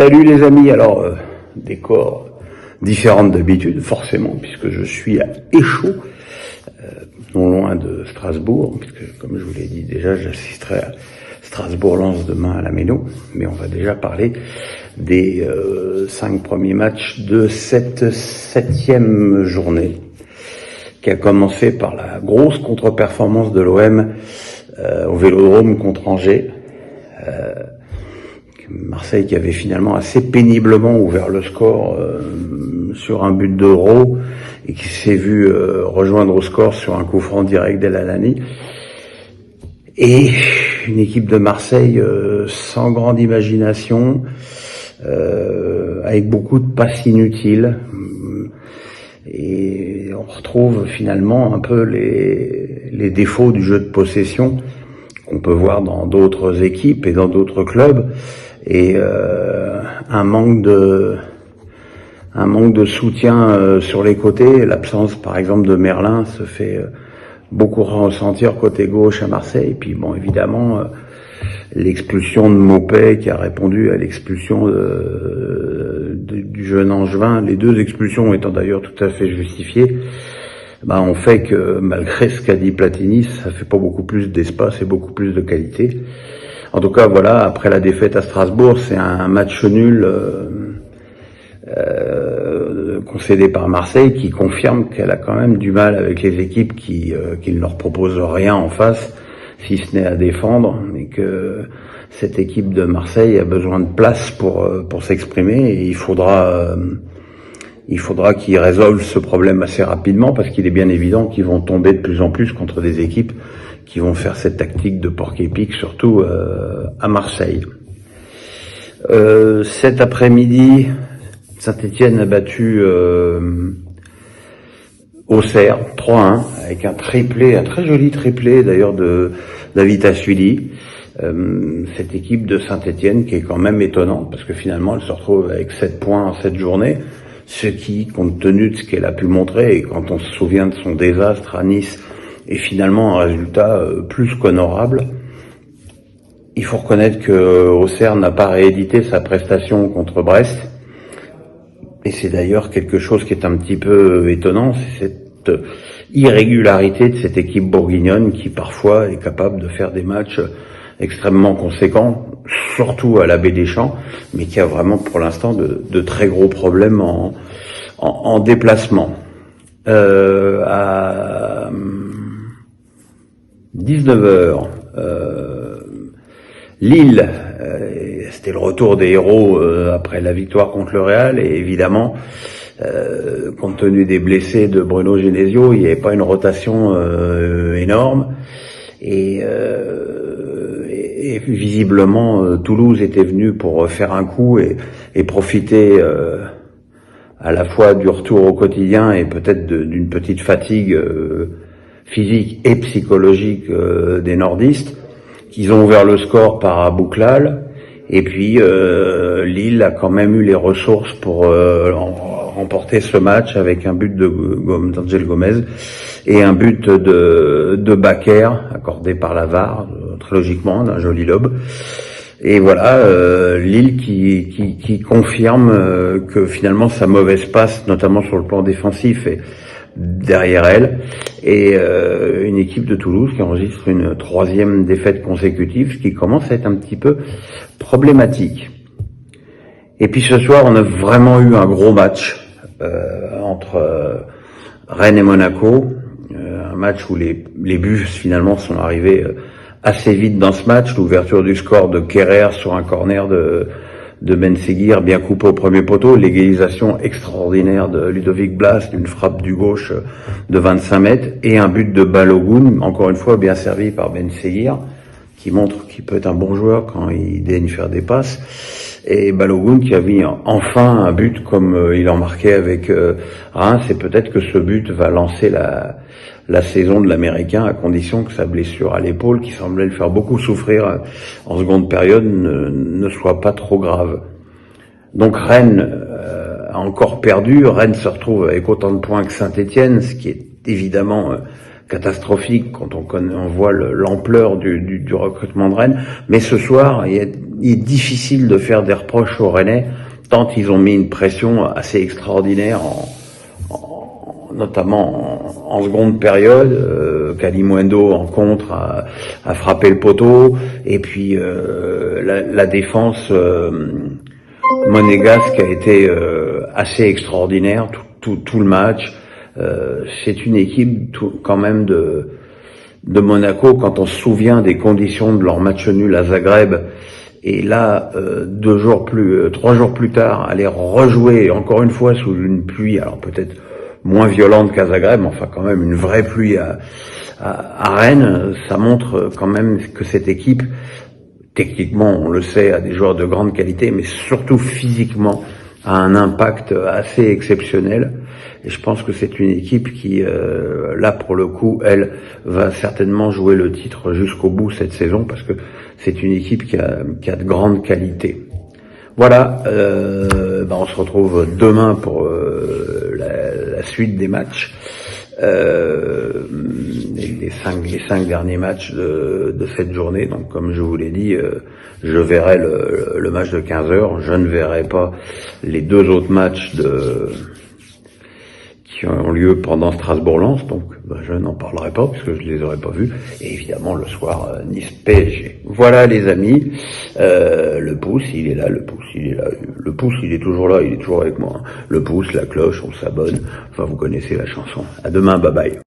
Salut les amis, alors décor différent d'habitude, forcément, puisque je suis à Échaud, non loin de Strasbourg, puisque comme je vous l'ai dit déjà, j'assisterai à Strasbourg-Lens demain à la Méno, mais on va déjà parler des 5 premiers matchs de cette 7e journée, qui a commencé par la grosse contre-performance de l'OM au Vélodrome contre Angers. Marseille qui avait finalement assez péniblement ouvert le score sur un but d'Euro et qui s'est vu rejoindre au score sur un coup franc direct d'El Haddani. Et une équipe de Marseille sans grande imagination, avec beaucoup de passes inutiles. Et on retrouve finalement un peu les défauts du jeu de possession qu'on peut voir dans d'autres équipes et dans d'autres clubs. Et un manque de soutien sur les côtés. L'absence par exemple de Merlin se fait beaucoup ressentir côté gauche à Marseille. Et puis bon, évidemment l'expulsion de Maupay qui a répondu à l'expulsion du jeune Angevin, les deux expulsions étant d'ailleurs tout à fait justifiées, on fait que malgré ce qu'a dit Platini, ça fait pas beaucoup plus d'espace et beaucoup plus de qualité. En tout cas, voilà, après la défaite à Strasbourg, c'est un match nul concédé par Marseille qui confirme qu'elle a quand même du mal avec les équipes qui ne leur proposent rien en face, si ce n'est à défendre, et que cette équipe de Marseille a besoin de place pour s'exprimer, et il faudra qu'ils résolvent ce problème assez rapidement, parce qu'il est bien évident qu'ils vont tomber de plus en plus contre des équipes qui vont faire cette tactique de porc-épic, surtout à Marseille. Cet après-midi, Saint-Étienne a battu Auxerre 3-1 avec un triplé, un très joli triplé d'ailleurs de David Assuili. Cette équipe de Saint-Étienne qui est quand même étonnante, parce que finalement elle se retrouve avec 7 points en 7 journées, ce qui, compte tenu de ce qu'elle a pu montrer, et quand on se souvient de son désastre à Nice, est finalement un résultat plus qu'honorable. Il faut reconnaître que Auxerre n'a pas réédité sa prestation contre Brest, et c'est d'ailleurs quelque chose qui est un petit peu étonnant, c'est cette irrégularité de cette équipe bourguignonne qui parfois est capable de faire des matchs extrêmement conséquents, surtout à la Baie des Champs, mais qui a vraiment pour l'instant de très gros problèmes en déplacement. À 19h, Lille, c'était le retour des héros après la victoire contre le Real, et évidemment, compte tenu des blessés de Bruno Genesio, il n'y avait pas une rotation énorme, et visiblement Toulouse était venu pour faire un coup et profiter à la fois du retour au quotidien et peut-être d'une petite fatigue physique et psychologique des nordistes, qu'ils ont ouvert le score par Abouklal, et puis Lille a quand même eu les ressources pour remporter ce match avec un but d'Angel Gomez et un but de Bakker accordé par la VAR, très logiquement, d'un joli lob. Et voilà, Lille qui confirme que finalement sa mauvaise passe, notamment sur le plan défensif, est derrière elle, et une équipe de Toulouse qui enregistre une 3e défaite consécutive, ce qui commence à être un petit peu problématique. Et puis ce soir, on a vraiment eu un gros match entre Rennes et Monaco, un match où les buts finalement sont arrivés assez vite dans ce match. L'ouverture du score de Kerrer sur un corner de Ben Seguir, bien coupé au premier poteau, l'égalisation extraordinaire de Ludovic Blas d'une frappe du gauche de 25 mètres, et un but de Balogun, encore une fois bien servi par Ben Seguir, qui montre qu'il peut être un bon joueur quand il daigne faire des passes, et Balogun qui a mis enfin un but comme il en marquait avec Reims, et peut-être que ce but va lancer la saison de l'Américain, à condition que sa blessure à l'épaule, qui semblait le faire beaucoup souffrir en seconde période, ne soit pas trop grave. Donc Rennes a encore perdu. Rennes se retrouve avec autant de points que Saint-Étienne, ce qui est évidemment catastrophique quand on voit l'ampleur du recrutement de Rennes. Mais ce soir, il y a il est difficile de faire des reproches aux Rennais, tant ils ont mis une pression assez extraordinaire, notamment en seconde période. Kalimundo en contre a frappé le poteau, et puis la défense monégasque a été assez extraordinaire tout le match. C'est une équipe quand même de Monaco, quand on se souvient des conditions de leur match nul à Zagreb, et là 3 jours plus tard, aller rejouer encore une fois sous une pluie, alors peut-être moins violente qu'à Zagreb, mais enfin quand même une vraie pluie à Rennes, ça montre quand même que cette équipe, techniquement, on le sait, a des joueurs de grande qualité, mais surtout physiquement, a un impact assez exceptionnel. Et je pense que c'est une équipe qui, là pour le coup, elle va certainement jouer le titre jusqu'au bout cette saison, parce que c'est une équipe qui a de grandes qualités. Voilà, on se retrouve demain pour la suite des matchs. Les cinq derniers matchs de cette journée. Donc comme je vous l'ai dit, je verrai le match de 15h, je ne verrai pas les 2 autres matchs qui ont lieu pendant Strasbourg-Lens, donc je n'en parlerai pas puisque je les aurais pas vus, et évidemment le soir Nice-PSG. Voilà les amis, le pouce il est là, le pouce il est toujours là, il est toujours avec moi, le pouce, la cloche, on s'abonne, enfin vous connaissez la chanson. À demain, bye bye.